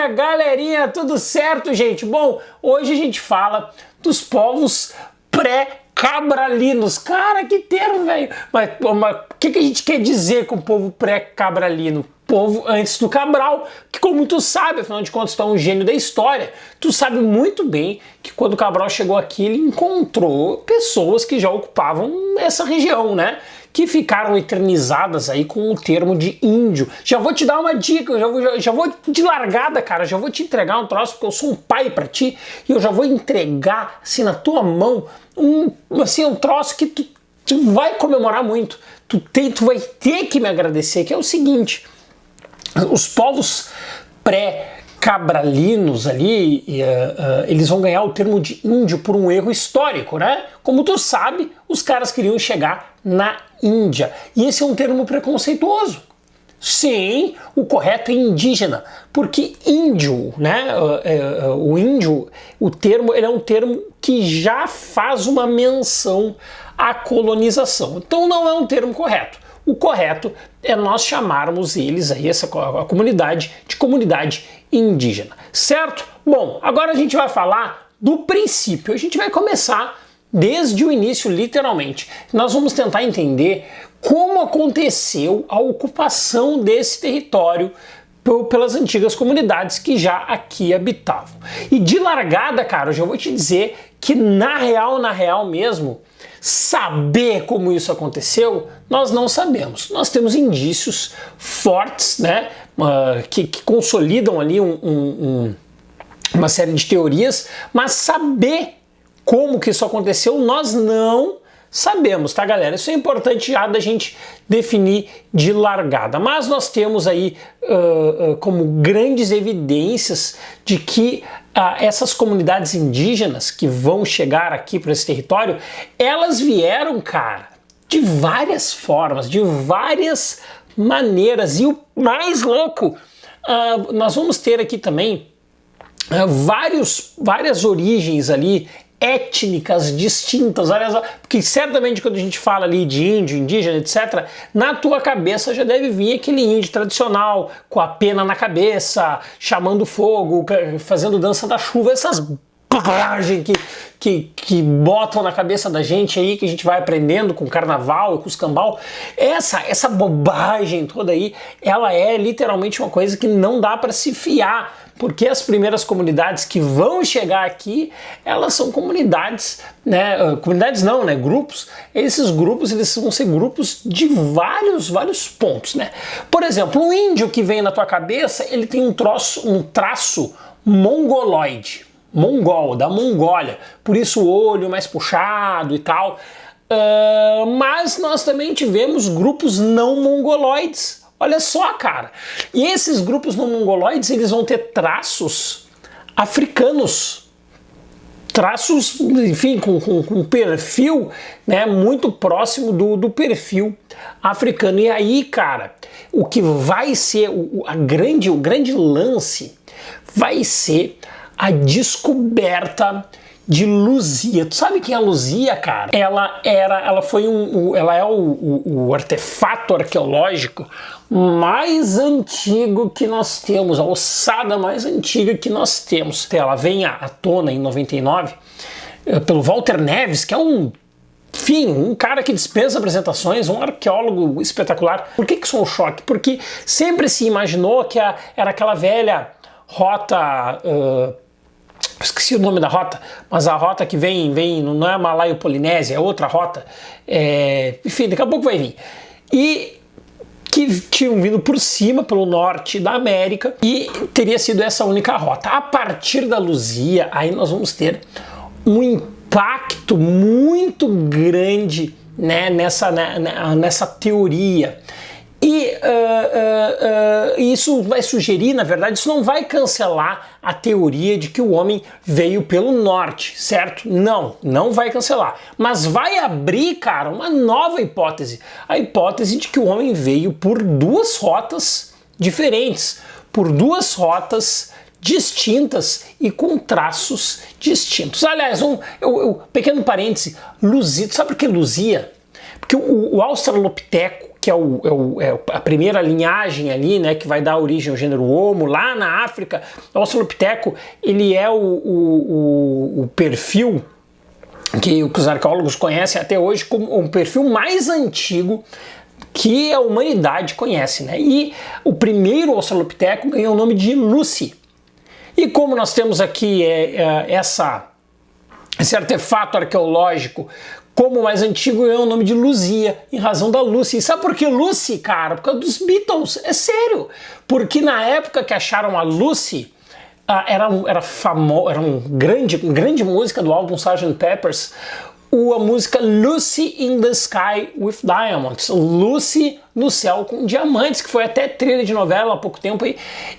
Galerinha, galerinha, tudo certo, gente? Bom, hoje a gente fala dos povos pré-cabralinos. Cara, que termo, velho! Mas o que a gente quer dizer com o povo pré-cabralino? Povo antes do Cabral, que como tu sabe, afinal de contas tu é um gênio da história, tu sabe muito bem que quando o Cabral chegou aqui ele encontrou pessoas que já ocupavam essa região, né? Que ficaram eternizadas aí com o termo de índio. Já vou te dar uma dica, já vou de largada, cara, já vou te entregar um troço, porque eu sou um pai pra ti, e eu já vou entregar, assim, na tua mão, um troço que tu vai comemorar muito, tu vai ter que me agradecer, que é o seguinte: os povos pré-cabralinos ali, eles vão ganhar o termo de índio por um erro histórico, né? Como tu sabe, os caras queriam chegar na Índia. E esse é um termo preconceituoso. Sim, o correto é indígena, porque índio, né? O índio, o termo, ele é um termo que já faz uma menção à colonização. Então não é um termo correto. O correto é nós chamarmos eles aí, a comunidade, de comunidade indígena, certo? Bom, agora a gente vai falar do princípio. A gente vai começar desde o início, literalmente. Nós vamos tentar entender como aconteceu a ocupação desse território pelas antigas comunidades que já aqui habitavam. E de largada, cara, eu já vou te dizer que na real mesmo, saber como isso aconteceu, nós não sabemos. Nós temos indícios fortes, né, que consolidam ali uma série de teorias, mas saber como que isso aconteceu, nós não sabemos, tá, galera? Isso é importante já da gente definir de largada. Mas nós temos aí como grandes evidências de que essas comunidades indígenas que vão chegar aqui para esse território, elas vieram, cara, de várias formas, de várias maneiras. E o mais louco, nós vamos ter aqui também várias origens ali étnicas distintas, olha só, porque certamente quando a gente fala ali de índio, indígena, etc., na tua cabeça já deve vir aquele índio tradicional, com a pena na cabeça, chamando fogo, fazendo dança da chuva, essas bobagens que botam na cabeça da gente aí, que a gente vai aprendendo com o carnaval e com os cambau. Essa bobagem toda aí, ela é literalmente uma coisa que não dá para se fiar, porque as primeiras comunidades que vão chegar aqui, elas são comunidades, né? Comunidades não, né? Grupos. Esses grupos, eles vão ser grupos de vários pontos, né? Por exemplo, o índio que vem na tua cabeça, ele tem um traço mongoloide, mongol, da Mongólia, por isso o olho mais puxado e tal. Mas nós também tivemos grupos não mongoloides. Olha só, cara. E esses grupos não mongoloides, eles vão ter traços africanos. Traços, enfim, com perfil, né, muito próximo do perfil africano. E aí, cara, o que vai ser o grande lance vai ser a descoberta de Luzia. Tu sabe quem é a Luzia, cara? Ela é o artefato arqueológico mais antigo que nós temos, a ossada mais antiga que nós temos. Ela vem à tona em 99 pelo Walter Neves, que é um cara que dispensa apresentações, um arqueólogo espetacular. Por que isso é um choque? Porque sempre se imaginou que era aquela velha rota... esqueci o nome da rota, mas a rota que vem não é a Malaio-Polinésia, é outra rota. Enfim, daqui a pouco vai vir. E que tinham vindo por cima, pelo norte da América, e teria sido essa única rota. A partir da Luzia, aí nós vamos ter um impacto muito grande, né, nessa teoria. E isso vai sugerir, na verdade, isso não vai cancelar a teoria de que o homem veio pelo norte, certo? Não vai cancelar. Mas vai abrir, cara, uma nova hipótese. A hipótese de que o homem veio por duas rotas diferentes, por duas rotas distintas e com traços distintos. Aliás, pequeno parêntese, Luzia, sabe por que Luzia? Porque o Australopiteco, a primeira linhagem ali, né, que vai dar origem ao gênero Homo, lá na África, o Australopiteco, ele é o perfil que os arqueólogos conhecem até hoje como um perfil mais antigo que a humanidade conhece, né? E o primeiro Australopiteco ganhou o nome de Lucy. E como nós temos aqui esse artefato arqueológico como o mais antigo, ganhou o nome de Luzia, em razão da Lucy. E sabe por que Lucy, cara? Por causa dos Beatles, é sério. Porque na época que acharam a Lucy, era uma grande música do álbum Sgt. Pepper's, a música Lucy in the Sky with Diamonds, Lucy no céu com diamantes, que foi até trilha de novela há pouco tempo aí.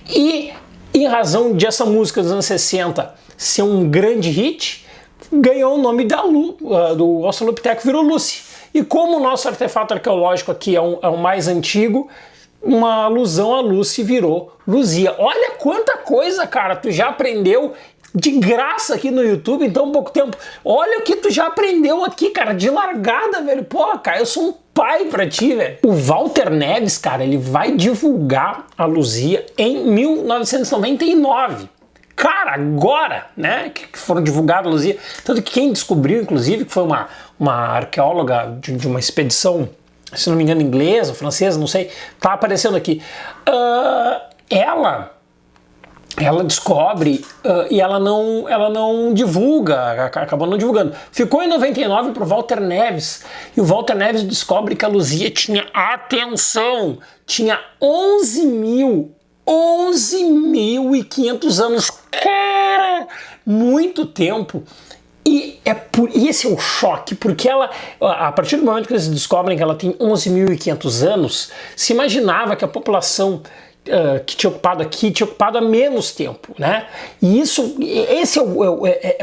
E em razão dessa música dos anos 60 ser um grande hit, ganhou o nome do Australopiteco, virou Lucy. E como o nosso artefato arqueológico aqui é o mais antigo, uma alusão a Lucy virou Luzia. Olha quanta coisa, cara, tu já aprendeu de graça aqui no YouTube em tão pouco tempo. Olha o que tu já aprendeu aqui, cara, de largada, velho. Pô, cara, eu sou um pai pra ti, velho. O Walter Neves, cara, ele vai divulgar a Luzia em 1999. Cara, agora, né, que foram divulgadas a Luzia. Tanto que quem descobriu, inclusive, que foi uma arqueóloga de uma expedição, se não me engano, inglesa, francesa, não sei, tá aparecendo aqui. Ela descobre e ela não divulga, acabou não divulgando. Ficou em 99 pro Walter Neves, e o Walter Neves descobre que a Luzia tinha, atenção, tinha 11.500 anos. Cara, muito tempo. E esse é o choque, porque a partir do momento que eles descobrem que ela tem 11.500 anos, se imaginava que a população que tinha ocupado aqui tinha ocupado há menos tempo, né? E esse é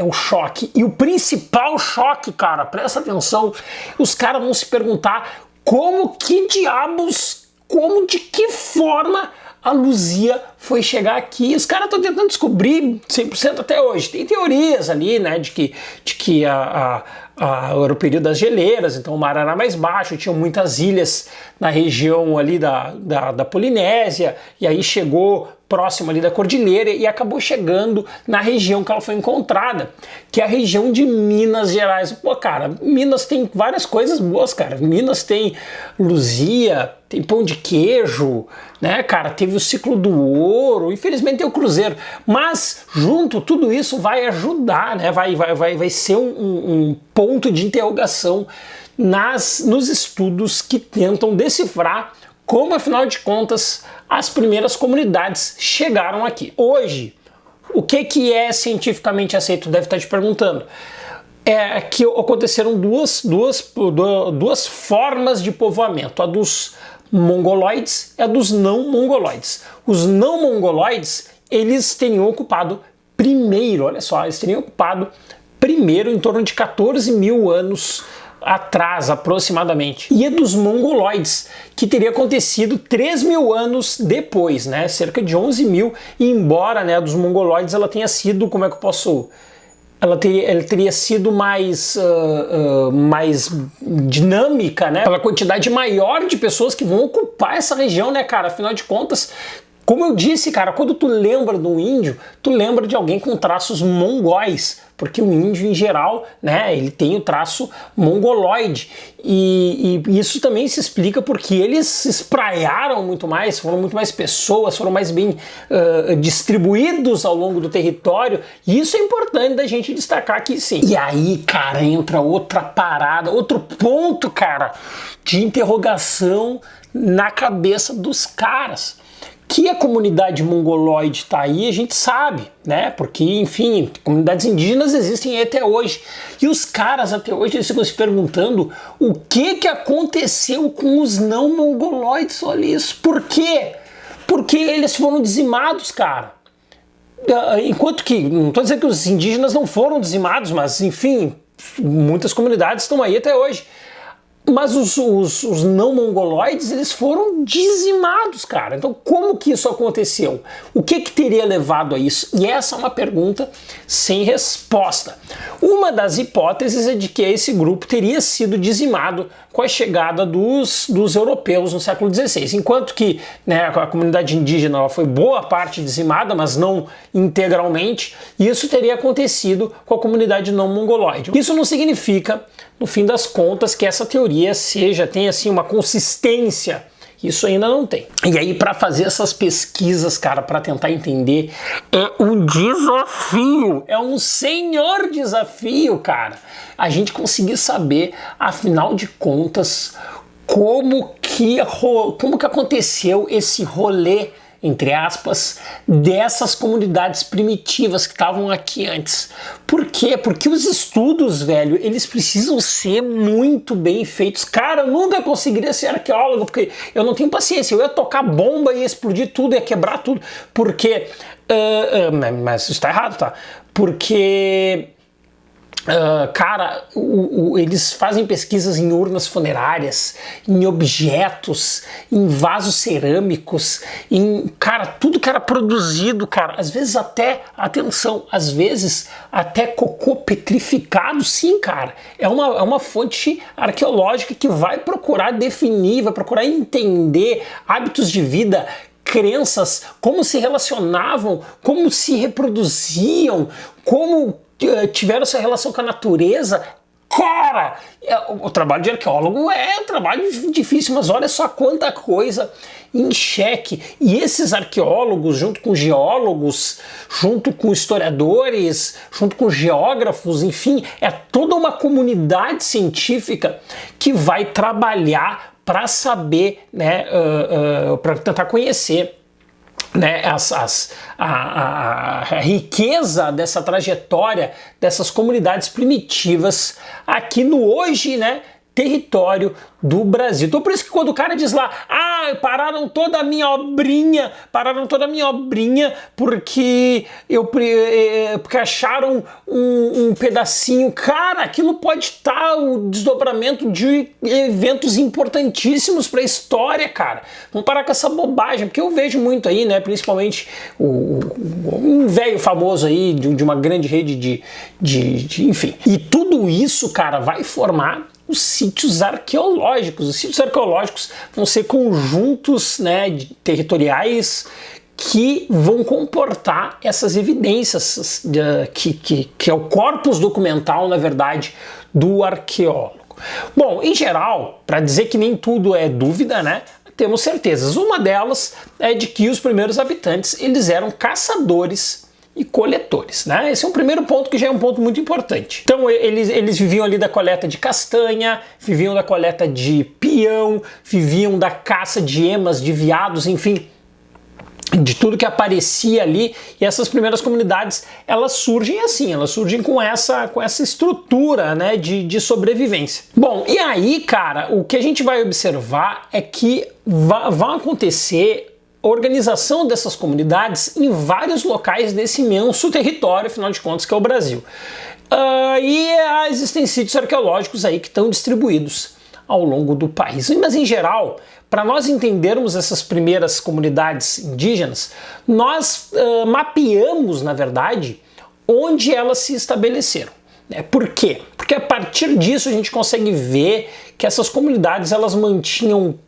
o choque. E o principal choque, cara, presta atenção, os caras vão se perguntar de que forma a Luzia foi chegar aqui. Os caras estão tentando descobrir 100% até hoje. Tem teorias ali, né, de que era o período das geleiras, então o mar era mais baixo, tinham muitas ilhas na região ali da Polinésia, e aí chegou próximo ali da cordilheira e acabou chegando na região que ela foi encontrada, que é a região de Minas Gerais. Pô, cara, Minas tem várias coisas boas, cara. Minas tem Luzia, tem pão de queijo, né, cara? Teve o ciclo do ouro, infelizmente tem o cruzeiro, mas junto tudo isso vai ajudar, né? Vai ser um ponto de interrogação nos estudos que tentam decifrar como, afinal de contas, as primeiras comunidades chegaram aqui. Hoje, o que é cientificamente aceito? Deve estar te perguntando. É que aconteceram duas formas de povoamento, a dos mongoloides e a dos não mongoloides. Os não mongoloides, eles teriam ocupado primeiro, olha só, eles teriam ocupado primeiro em torno de 14 mil anos atrás, aproximadamente. E a dos mongoloides, que teria acontecido 3 mil anos depois, né? Cerca de 11 mil, e embora, né, a dos mongoloides ela tenha sido, como é que eu posso... Ela teria sido mais dinâmica, né? Pela quantidade maior de pessoas que vão ocupar essa região, né, cara? Afinal de contas, como eu disse, cara, quando tu lembra de um índio, tu lembra de alguém com traços mongóis, porque o índio, em geral, né, ele tem o traço mongoloide. E isso também se explica porque eles se espraiaram muito mais, foram muito mais pessoas, foram mais bem distribuídos ao longo do território. E isso é importante da gente destacar aqui, sim. E aí, cara, entra outra parada, outro ponto, cara, de interrogação na cabeça dos caras. Que a comunidade mongoloide está aí, a gente sabe, né? Porque, enfim, comunidades indígenas existem aí até hoje. E os caras até hoje eles ficam se perguntando o que aconteceu com os não mongoloides. Olha isso. Por quê? Porque eles foram dizimados, cara. Enquanto que, não estou dizendo que os indígenas não foram dizimados, mas, enfim, muitas comunidades estão aí até hoje. Mas os não mongoloides, eles foram dizimados, cara. Então, como que isso aconteceu? O que teria levado a isso? E essa é uma pergunta sem resposta. Uma das hipóteses é de que esse grupo teria sido dizimado com a chegada dos europeus no século XVI. Enquanto que, né, a comunidade indígena ela foi boa parte dizimada, mas não integralmente, isso teria acontecido com a comunidade não mongoloide. Isso não significa, no fim das contas, que essa teoria tenha assim uma consistência. Isso ainda não tem. E aí, para fazer essas pesquisas, cara, para tentar entender, é um desafio. É um senhor desafio, cara. A gente conseguir saber, afinal de contas, como que aconteceu esse rolê, entre aspas, dessas comunidades primitivas que estavam aqui antes. Por quê? Porque os estudos, velho, eles precisam ser muito bem feitos. Cara, eu nunca conseguiria ser arqueólogo, porque eu não tenho paciência. Eu ia tocar bomba, ia explodir tudo, ia quebrar tudo, porque... mas isso tá errado, tá? Porque... cara, eles fazem pesquisas em urnas funerárias, em objetos, em vasos cerâmicos, cara, tudo que era produzido, cara, às vezes até, atenção, às vezes até cocô petrificado, sim, cara, é uma fonte arqueológica que vai procurar definir, vai procurar entender hábitos de vida, crenças, como se relacionavam, como se reproduziam, como tiveram essa relação com a natureza. Cara, o trabalho de arqueólogo é um trabalho difícil, mas olha só quanta coisa em xeque. E esses arqueólogos, junto com geólogos, junto com historiadores, junto com geógrafos, enfim, é toda uma comunidade científica que vai trabalhar para saber, né, para tentar conhecer, né, a riqueza dessa trajetória dessas comunidades primitivas aqui no hoje, né, território do Brasil. Então por isso que quando o cara diz lá, pararam toda a minha obrinha porque porque acharam um pedacinho, cara, aquilo pode estar o desdobramento de eventos importantíssimos para a história, cara. Vamos parar com essa bobagem, porque eu vejo muito aí, né, principalmente um velho famoso aí de uma grande rede enfim. E tudo isso, cara, vai formar os sítios arqueológicos. Os sítios arqueológicos vão ser conjuntos, né, territoriais que vão comportar essas evidências, que é o corpus documental, na verdade, do arqueólogo. Bom, em geral, para dizer que nem tudo é dúvida, né, temos certezas. Uma delas é de que os primeiros habitantes eles eram caçadores e coletores, né? Esse é um primeiro ponto que já é um ponto muito importante. Então eles viviam ali da coleta de castanha, viviam da coleta de peão, viviam da caça de emas, de veados, enfim, de tudo que aparecia ali. E essas primeiras comunidades, elas surgem assim, elas surgem com essa estrutura, né, de sobrevivência. Bom, e aí, cara, o que a gente vai observar é que vão acontecer organização dessas comunidades em vários locais desse imenso território, afinal de contas, que é o Brasil. E existem sítios arqueológicos aí que estão distribuídos ao longo do país. Mas, em geral, para nós entendermos essas primeiras comunidades indígenas, nós mapeamos, na verdade, onde elas se estabeleceram. Por quê? Porque a partir disso a gente consegue ver que essas comunidades elas mantinham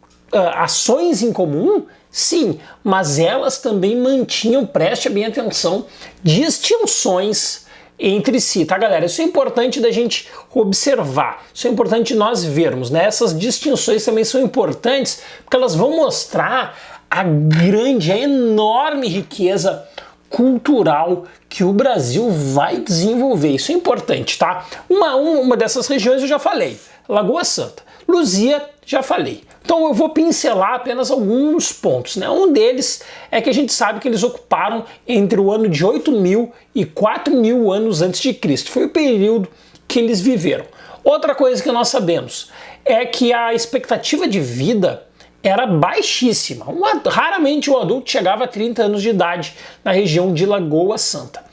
ações em comum, sim, mas elas também mantinham, preste bem atenção, distinções entre si, tá, galera? Isso é importante da gente observar, isso é importante nós vermos, né? Essas distinções também são importantes porque elas vão mostrar a enorme riqueza cultural que o Brasil vai desenvolver. Isso é importante, tá? Uma dessas regiões eu já falei, Lagoa Santa. Luzia, já falei. Então eu vou pincelar apenas alguns pontos, né? Um deles é que a gente sabe que eles ocuparam entre o ano de 8.000 e 4.000 anos antes de Cristo. Foi o período que eles viveram. Outra coisa que nós sabemos é que a expectativa de vida era baixíssima. Raramente um adulto chegava a 30 anos de idade na região de Lagoa Santa.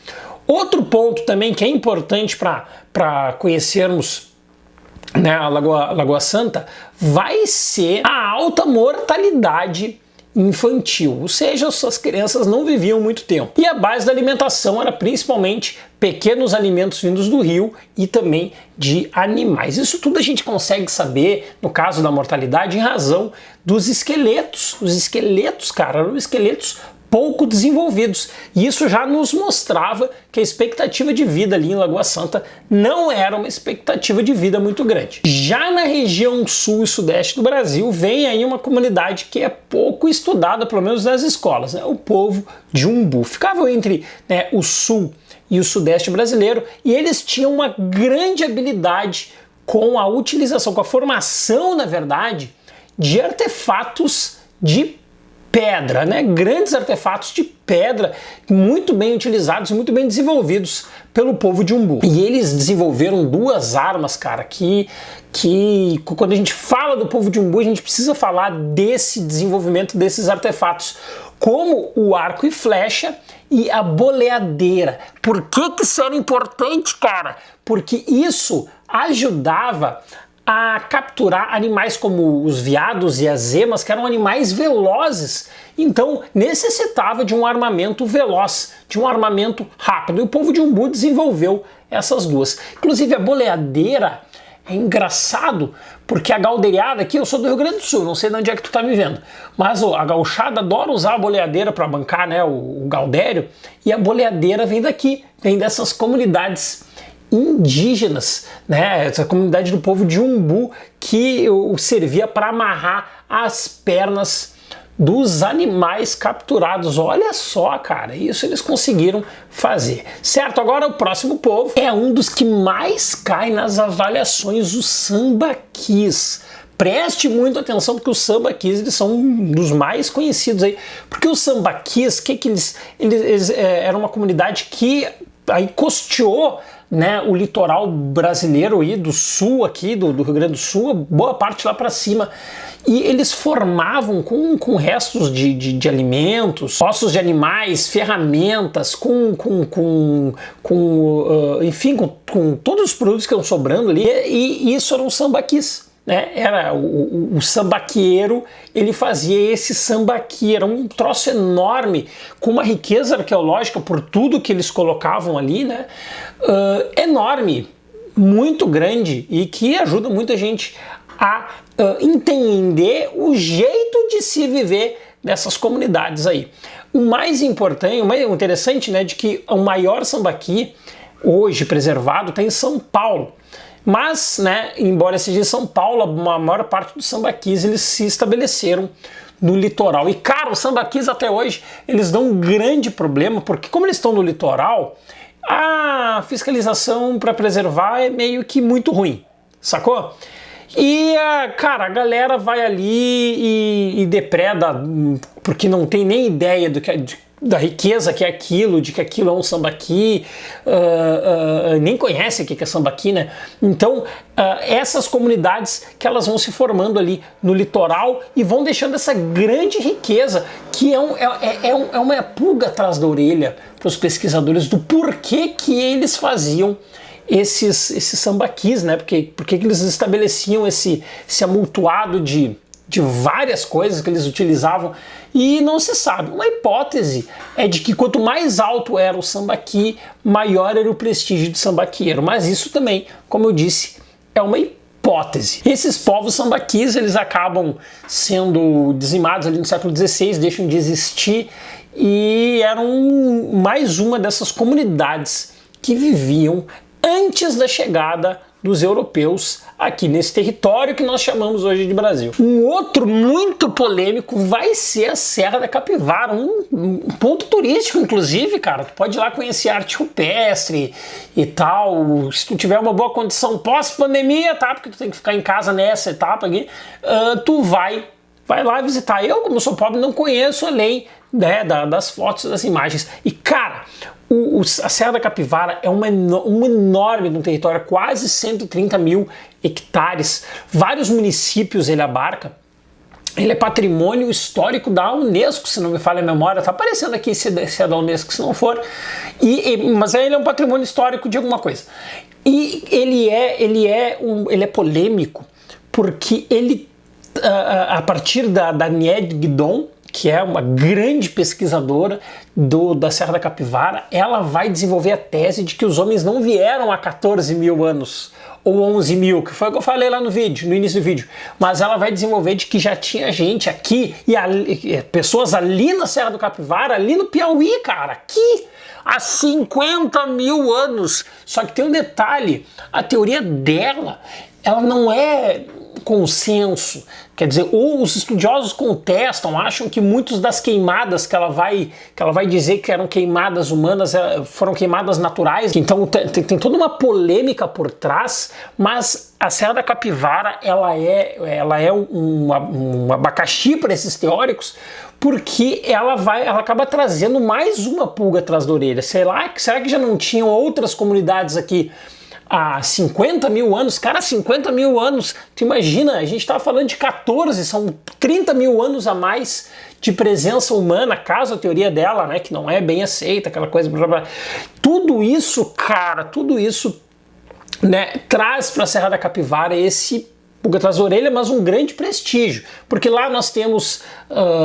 Outro ponto também que é importante para conhecermos né, a Lagoa Santa, vai ser a alta mortalidade infantil, ou seja, as crianças não viviam muito tempo. E a base da alimentação era principalmente pequenos alimentos vindos do rio e também de animais. Isso tudo a gente consegue saber, no caso da mortalidade, em razão dos esqueletos. Os esqueletos, cara, eram esqueletos pouco desenvolvidos. E isso já nos mostrava que a expectativa de vida ali em Lagoa Santa não era uma expectativa de vida muito grande. Já na região sul e sudeste do Brasil, vem aí uma comunidade que é pouco estudada, pelo menos nas escolas, né? O povo de Umbu. Ficavam entre, né, o sul e o sudeste brasileiro, e eles tinham uma grande habilidade com a utilização, com a formação, na verdade, de artefatos de pedra, né? Grandes artefatos de pedra muito bem utilizados, muito bem desenvolvidos pelo povo de Umbu. E eles desenvolveram duas armas, cara, que quando a gente fala do povo de Umbu, a gente precisa falar desse desenvolvimento desses artefatos, como o arco e flecha e a boleadeira. Por que isso era importante, cara? Porque isso ajudava a capturar animais como os veados e as emas, que eram animais velozes. Então necessitava de um armamento veloz, de um armamento rápido. E o povo de Umbu desenvolveu essas duas. Inclusive a boleadeira é engraçado, porque a galdeirada aqui, eu sou do Rio Grande do Sul, não sei de onde é que tu tá me vendo, mas a gauchada adora usar a boleadeira para bancar, né, o galdério, e a boleadeira vem daqui, vem dessas comunidades indígenas, né? Essa comunidade do povo de Umbu que servia para amarrar as pernas dos animais capturados. Olha só, cara, isso eles conseguiram fazer. Certo, agora o próximo povo é um dos que mais cai nas avaliações, os sambaquis. Preste muito atenção, porque os sambaquis, eles são um dos mais conhecidos aí. Porque os sambaquis, eles eram uma comunidade que aí costeou, né, o litoral brasileiro aí do sul aqui, do Rio Grande do Sul, boa parte lá para cima, e eles formavam com restos de alimentos, ossos de animais, ferramentas, enfim, com todos os produtos que estão sobrando ali, e isso eram sambaquis. Né? Era o sambaqueiro, ele fazia esse sambaqui, era um troço enorme, com uma riqueza arqueológica por tudo que eles colocavam ali, né? Enorme, muito grande, e que ajuda muita gente a entender o jeito de se viver nessas comunidades aí. O mais importante, o mais interessante, né, de que o maior sambaqui hoje preservado está em São Paulo. Mas, né, embora seja em São Paulo, a maior parte dos sambaquis eles se estabeleceram no litoral. E, cara, os sambaquis até hoje, eles dão um grande problema, porque como eles estão no litoral, a fiscalização para preservar é meio que muito ruim, sacou? E, cara, a galera vai ali e depreda, porque não tem nem ideia da riqueza que é aquilo, de que aquilo é um sambaqui, nem conhece o que é sambaqui, né? Então, essas comunidades que elas vão se formando ali no litoral e vão deixando essa grande riqueza, que é uma pulga atrás da orelha para os pesquisadores do porquê que eles faziam esses sambaquis, né? Porque eles estabeleciam esse amultuado de várias coisas que eles utilizavam, e não se sabe. Uma hipótese é de que quanto mais alto era o sambaqui, maior era o prestígio de sambaqueiro, mas isso também, como eu disse, é uma hipótese. Esses povos sambaquis, eles acabam sendo dizimados ali no século XVI, deixam de existir, e eram mais uma dessas comunidades que viviam antes da chegada dos europeus aqui nesse território que nós chamamos hoje de Brasil. Um outro muito polêmico vai ser a Serra da Capivara, um ponto turístico, inclusive, cara. Tu pode ir lá conhecer arte rupestre e tal, se tu tiver uma boa condição pós-pandemia, tá? Porque tu tem que ficar em casa nessa etapa aqui, tu vai lá visitar. Eu, como sou pobre, não conheço além, né, das fotos, das imagens. E, cara, a Serra da Capivara é uma enorme no território, quase 130 mil hectares, vários municípios ele abarca, Ele é patrimônio histórico da Unesco, se não me falha a memória. Tá aparecendo aqui se é da Unesco, se não for. Mas ele é um patrimônio histórico de alguma coisa. E ele é polêmico porque ele, a partir da Nied Guidon, que é uma grande pesquisadora da Serra da Capivara, ela vai desenvolver a tese de que os homens não vieram há 14 mil anos, ou 11 mil, que foi o que eu falei lá no início do vídeo, mas ela vai desenvolver de que já tinha gente aqui, pessoas ali na Serra do Capivara, ali no Piauí, cara, aqui, há 50 mil anos. Só que tem um detalhe, a teoria dela, ela não é consenso, quer dizer, ou os estudiosos contestam, acham que muitas das queimadas que ela vai dizer que eram queimadas humanas foram queimadas naturais, então tem toda uma polêmica por trás, mas a Serra da Capivara ela é um abacaxi para esses teóricos, porque ela acaba trazendo mais uma pulga atrás da orelha. Será que já não tinham outras comunidades aqui há 50 mil anos? Cara, 50 mil anos, tu imagina, a gente estava falando de 14, são 30 mil anos a mais de presença humana, caso a teoria dela, né, que não é bem aceita, aquela coisa, blá, blá. Tudo isso, cara, né, traz para a Serra da Capivara esse pulga atrás da orelha, mas um grande prestígio, porque lá nós temos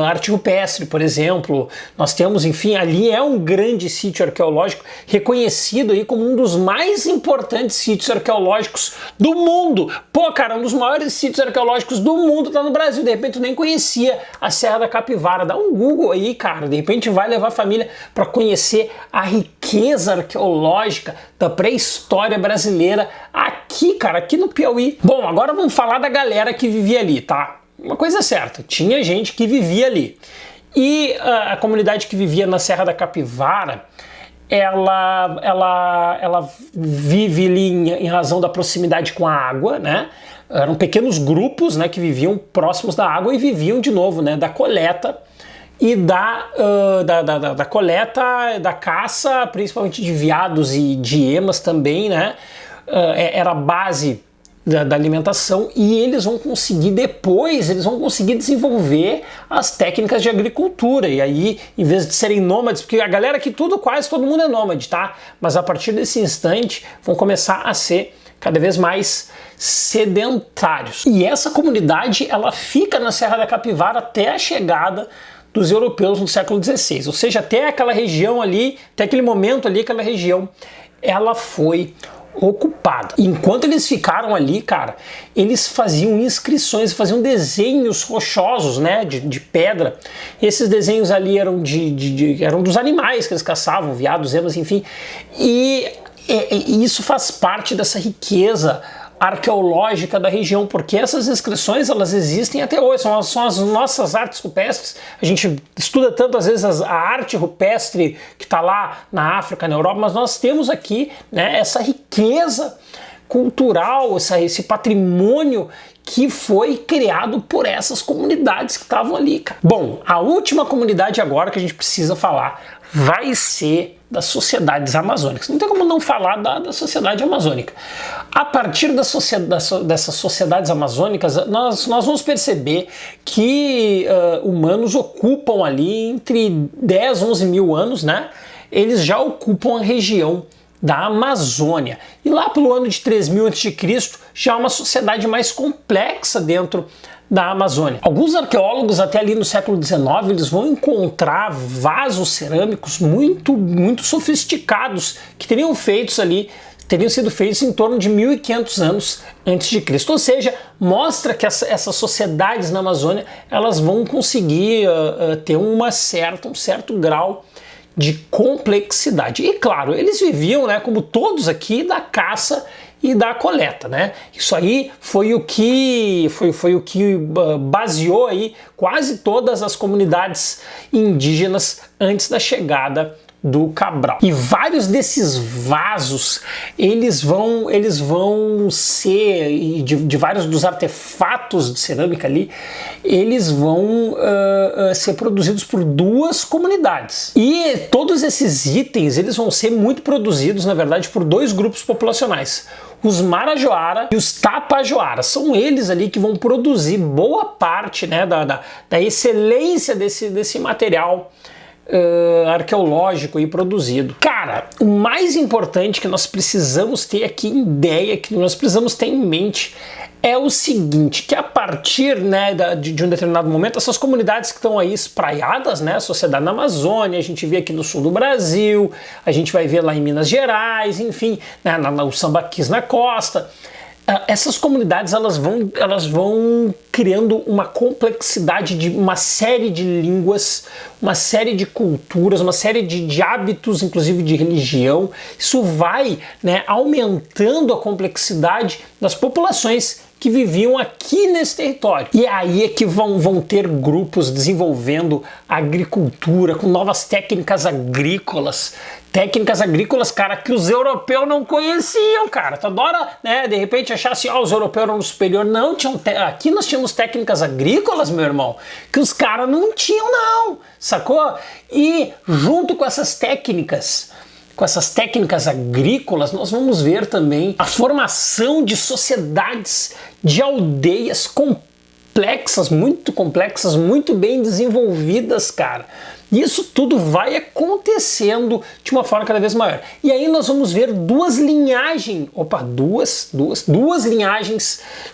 arte rupestre, por exemplo, nós temos, enfim, ali é um grande sítio arqueológico reconhecido aí como um dos mais importantes sítios arqueológicos do mundo. Pô, cara, um dos maiores sítios arqueológicos do mundo tá no Brasil, de repente tu nem conhecia a Serra da Capivara. Dá um Google aí, cara, de repente vai levar a família para conhecer a riqueza arqueológica da pré-história brasileira aqui, cara, aqui no Piauí. Bom, agora vamos falar da galera que vivia ali, tá? Uma coisa é certa, tinha gente que vivia ali. E a comunidade que vivia na Serra da Capivara, ela vive ali em razão da proximidade com a água, né? Eram pequenos grupos, né, que viviam próximos da água e viviam de novo, né, da coleta e da coleta, da caça, principalmente de veados e de emas também, né? Era a base da alimentação, e eles vão conseguir desenvolver as técnicas de agricultura, e aí, em vez de serem nômades, porque a galera aqui quase todo mundo é nômade, tá? Mas a partir desse instante vão começar a ser cada vez mais sedentários. E essa comunidade, ela fica na Serra da Capivara até a chegada dos europeus no século XVI, ou seja, até aquela região ali, até aquele momento ali, aquela região, ela foi ocupada. Enquanto eles ficaram ali, cara, eles faziam inscrições, faziam desenhos rochosos, né, de pedra. Esses desenhos ali eram eram dos animais que eles caçavam, veados, emas, enfim. E isso faz parte dessa riqueza arqueológica da região, porque essas inscrições, elas existem até hoje, são as nossas artes rupestres. A gente estuda tanto às vezes a arte rupestre que está lá na África, na Europa, mas nós temos aqui, né, essa riqueza cultural, esse patrimônio que foi criado por essas comunidades que estavam ali, cara. Bom, a última comunidade agora que a gente precisa falar vai ser das sociedades amazônicas. Não tem como não falar da sociedade amazônica. A partir dessas sociedades amazônicas, nós vamos perceber que humanos ocupam ali entre 10 11 mil anos, né? Eles já ocupam a região da Amazônia. E lá pelo ano de 3000 a.C., já é uma sociedade mais complexa dentro da Amazônia. Alguns arqueólogos até ali no século XIX, eles vão encontrar vasos cerâmicos muito sofisticados que teriam sido feitos em torno de 1500 anos antes de Cristo. Ou seja, mostra que essas sociedades na Amazônia, elas vão conseguir ter um certo grau de complexidade. E claro, eles viviam, né, como todos aqui, da caça e da coleta, né? Isso aí foi o que baseou aí quase todas as comunidades indígenas antes da chegada do Cabral. E vários desses vasos, eles vão ser, de vários dos artefatos de cerâmica ali, eles vão ser produzidos por duas comunidades. E todos esses itens, eles vão ser muito produzidos, na verdade, por dois grupos populacionais. os Marajoara e os Tapajoara. São eles ali que vão produzir boa parte, né, da excelência desse material arqueológico e produzido. Cara, o mais importante que nós precisamos ter aqui em ideia, que nós precisamos ter em mente, é o seguinte, que a partir, né, de um determinado momento, essas comunidades que estão aí espraiadas, né, a sociedade na Amazônia, a gente vê aqui no sul do Brasil, a gente vai ver lá em Minas Gerais, enfim, né, o sambaquis na costa, essas comunidades elas vão criando uma complexidade de uma série de línguas, uma série de culturas, uma série de hábitos, inclusive de religião. Isso vai, né, aumentando a complexidade das populações que viviam aqui nesse território. E aí é que vão ter grupos desenvolvendo agricultura com novas técnicas agrícolas. Técnicas agrícolas, cara, que os europeus não conheciam, cara. Tu adora, né, de repente achar assim, os europeus eram superior. Não, aqui nós tínhamos técnicas agrícolas, meu irmão, que os caras não tinham, não, sacou? E junto com essas técnicas agrícolas, nós vamos ver também a formação de sociedades, de aldeias complexas, muito bem desenvolvidas, cara. Isso tudo vai acontecendo de uma forma cada vez maior. E aí nós vamos ver duas linhagens,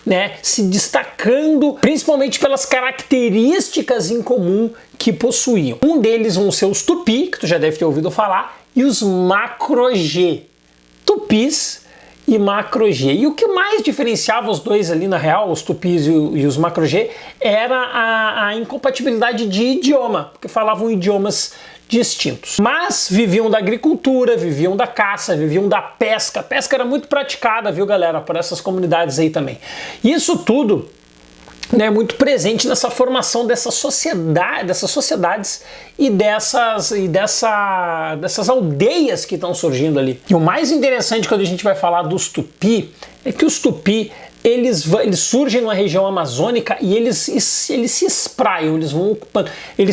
né, se destacando, principalmente pelas características em comum que possuíam. Um deles vão ser os Tupi, que tu já deve ter ouvido falar, e os Macro-G. Tupis e Macro-G. E o que mais diferenciava os dois ali, na real, os Tupis e os Macro-G, era a incompatibilidade de idioma, porque falavam idiomas distintos. Mas viviam da agricultura, viviam da caça, viviam da pesca. A pesca era muito praticada, viu, galera, por essas comunidades aí também. Isso tudo, né, muito presente nessa formação dessas sociedades e dessas aldeias que estão surgindo ali. E o mais interessante quando a gente vai falar dos Tupi é que os Tupi eles surgem numa região amazônica e eles se espraiam, eles vão ocupando.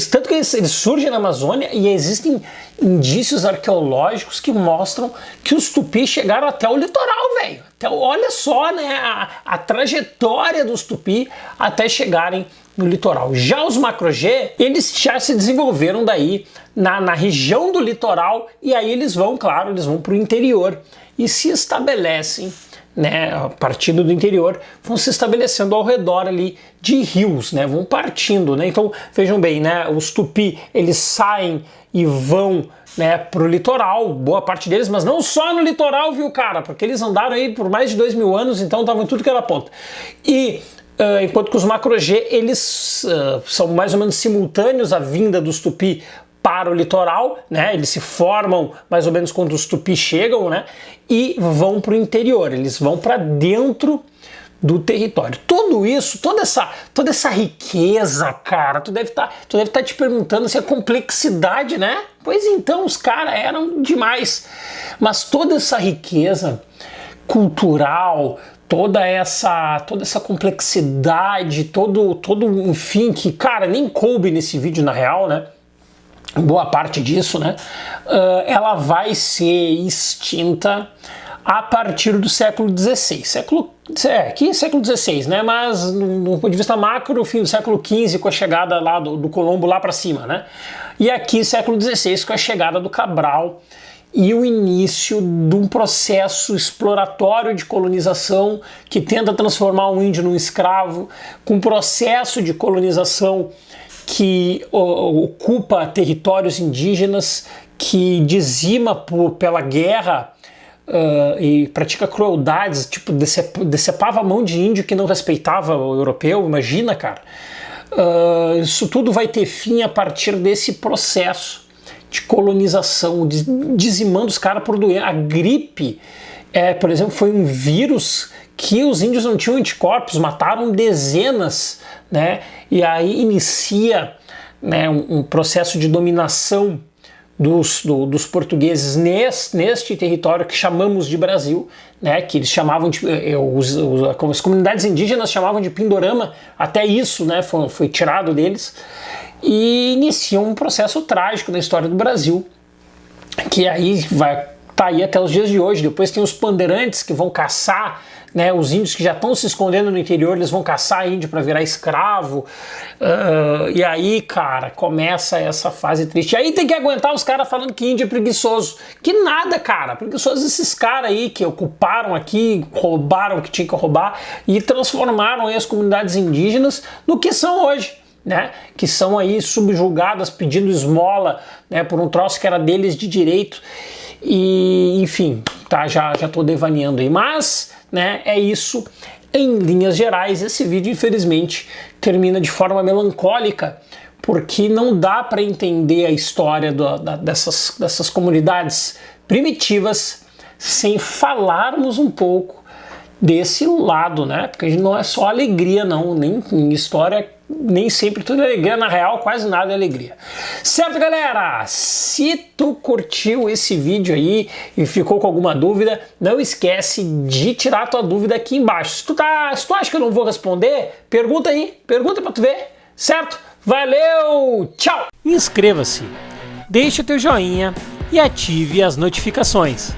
Tanto que eles surgem na Amazônia e existem indícios arqueológicos que mostram que os Tupi chegaram até o litoral, velho. Olha só, né, a trajetória dos Tupi até chegarem no litoral. Já os Macro-G, eles já se desenvolveram daí na região do litoral e aí eles vão para o interior e se estabelecem, né, partindo do interior, vão se estabelecendo ao redor ali de rios, né, vão partindo, né, então vejam bem, né, os Tupi, eles saem e vão, né, pro litoral, boa parte deles, mas não só no litoral, viu, cara, porque eles andaram aí por mais de 2000 anos, então estavam em tudo que era ponta. E enquanto que os Macro-G, eles são mais ou menos simultâneos à vinda dos Tupi para o litoral, né? Eles se formam mais ou menos quando os Tupi chegam, né? E vão para o interior, eles vão para dentro do território. Tudo isso, toda essa riqueza, cara, tu deve tá te perguntando se a complexidade, né? Pois então, os caras eram demais. Mas toda essa riqueza cultural, toda essa complexidade, todo enfim, que, cara, nem coube nesse vídeo na real, né? Boa parte disso, né? Ela vai ser extinta a partir do século XVI. Século XVI, né? Mas no ponto de vista macro, fim do século XV, com a chegada lá do Colombo lá para cima, né? E aqui, século XVI, com a chegada do Cabral e o início de um processo exploratório de colonização que tenta transformar o índio num escravo, com um processo de colonização que ocupa territórios indígenas, que dizima pela guerra e pratica crueldades, tipo, decepava a mão de índio que não respeitava o europeu, imagina, cara. Isso tudo vai ter fim a partir desse processo de colonização, dizimando os caras por doença. A gripe, por exemplo, foi um vírus que os índios não tinham anticorpos, mataram dezenas, né? E aí inicia, né, um processo de dominação dos portugueses neste território que chamamos de Brasil, né? Que eles chamavam de, como as comunidades indígenas chamavam de Pindorama, até isso, né, foi tirado deles, e inicia um processo trágico na história do Brasil, que aí vai tá aí até os dias de hoje. Depois tem os pandeirantes que vão caçar, né, os índios que já estão se escondendo no interior, eles vão caçar índio para virar escravo. E aí, cara, começa essa fase triste. E aí tem que aguentar os caras falando que índio é preguiçoso. Que nada, cara. Preguiçoso esses caras aí que ocuparam aqui, roubaram o que tinha que roubar e transformaram aí as comunidades indígenas no que são hoje, né? Que são aí subjugadas, pedindo esmola, né, por um troço que era deles de direito. E, enfim, tá, já tô devaneando aí. Mas, né, é isso em linhas gerais. Esse vídeo, infelizmente, termina de forma melancólica, porque não dá para entender a história dessas comunidades primitivas sem falarmos um pouco desse lado, né? Porque não é só alegria, não. Nem em história, nem sempre tudo é alegria. Na real, quase nada é alegria. Certo, galera? Se tu curtiu esse vídeo aí e ficou com alguma dúvida, não esquece de tirar a tua dúvida aqui embaixo. Se tu acha que eu não vou responder, pergunta aí. Pergunta pra tu ver. Certo? Valeu! Tchau! Inscreva-se, deixe o teu joinha e ative as notificações.